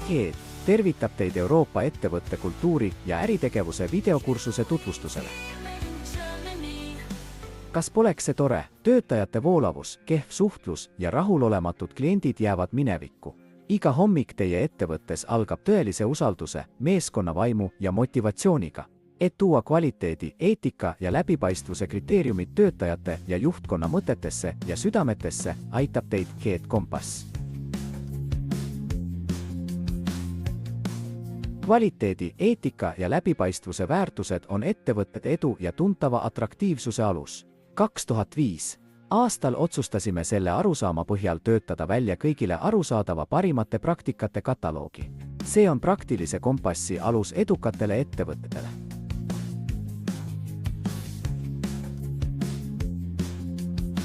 Head tervitab teid Euroopa ettevõtte kultuuri ja äritegevuse videokursuse tutvustusele. Kas poleks see tore? Töötajate voolavus, kehv suhtlus ja rahulolematud kliendid jäävad minevikku. Iga hommik teie ettevõttes algab tõelise usalduse, meeskonnavaimu ja motivatsiooniga. Et tuua kvaliteedi, eetika ja läbipaistvuse kriteeriumid töötajate ja juhtkonna mõtetesse ja südametesse, aitab teid Head Kompass. Kvaliteedi, eetika ja läbipaistvuse väärtused on ettevõtete edu ja tuntava atraktiivsuse alus. 2005. aastal otsustasime selle arusaama põhjal töötada välja kõigile arusaadava parimate praktikate kataloogi. See on praktilise kompassi alus edukatele ettevõtetele.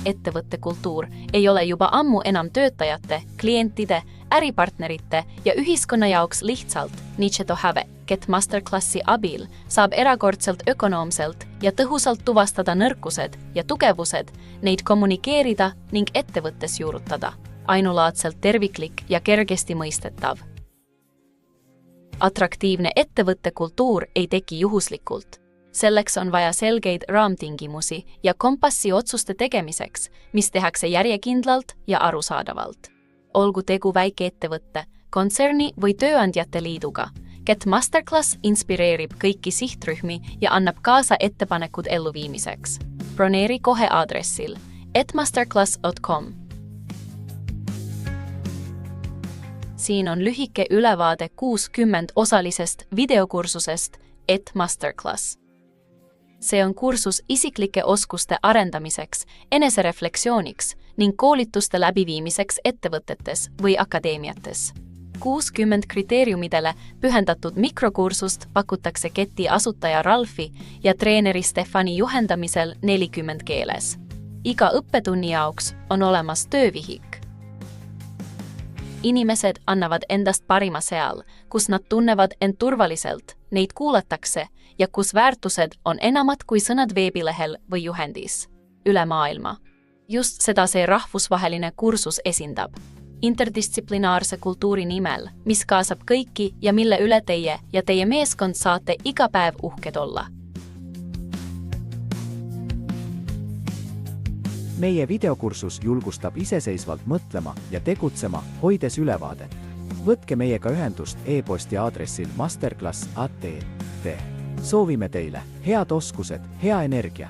Ettevõtte kultuur ei ole juba ammu enam töötajate, klientide, äripartnerite ja ühiskonna jaoks lihtsalt niche to have, Get Masterclassi abil saab erakordselt ökonoomselt ja tõhusalt tuvastada nõrkused ja tugevused, neid kommunikeerida ning ettevõttes juurutada. Ainulaadselt terviklik ja kergesti mõistetav. Atraktiivne ettevõtte kultuur ei teki juhuslikult. Selleks on vaja selgeid raamtingimusi ja kompassi otsuste tegemiseks, mis tehakse järjekindlalt ja arusaadavalt. Olgu tegu väikeettevõtte, kontserni või tööandjate liiduga, Get Masterclass inspireerib kõiki sihtrühmi ja annab kaasa ettepanekud elluviimiseks. Broneeri kohe aadressil etmasterclass.com. Siin on lühike ülevaade 60 osalisest videokursusest Et Masterclass. See on kursus isiklike oskuste arendamiseks, eneserefleksiooniks ning koolituste läbiviimiseks ettevõtetes või akadeemiates. 60 kriteeriumidele pühendatud mikrokursust pakutakse Geti asutaja Ralfi ja treeneri Stefani juhendamisel 40 keeles. Iga õppetunni jaoks on olemas töövihik. Inimesed annavad endast parima seal, kus nad tunnevad end turvaliselt, neid kuulatakse ja kus väärtused on enamad kui sõnad veebilehel või juhendis. Üle maailma. Just seda see rahvusvaheline kursus esindab. Interdistsiplinaarse kultuuri nimel, mis kaasab kõiki ja mille üle teie ja teie meeskond saate iga päev uhked olla. Meie videokursus julgustab iseseisvalt mõtlema ja tegutsema, hoides ülevaadet. Võtke meiega ühendust e-posti aadressil masterclass@. Soovime teile head oskused, hea energia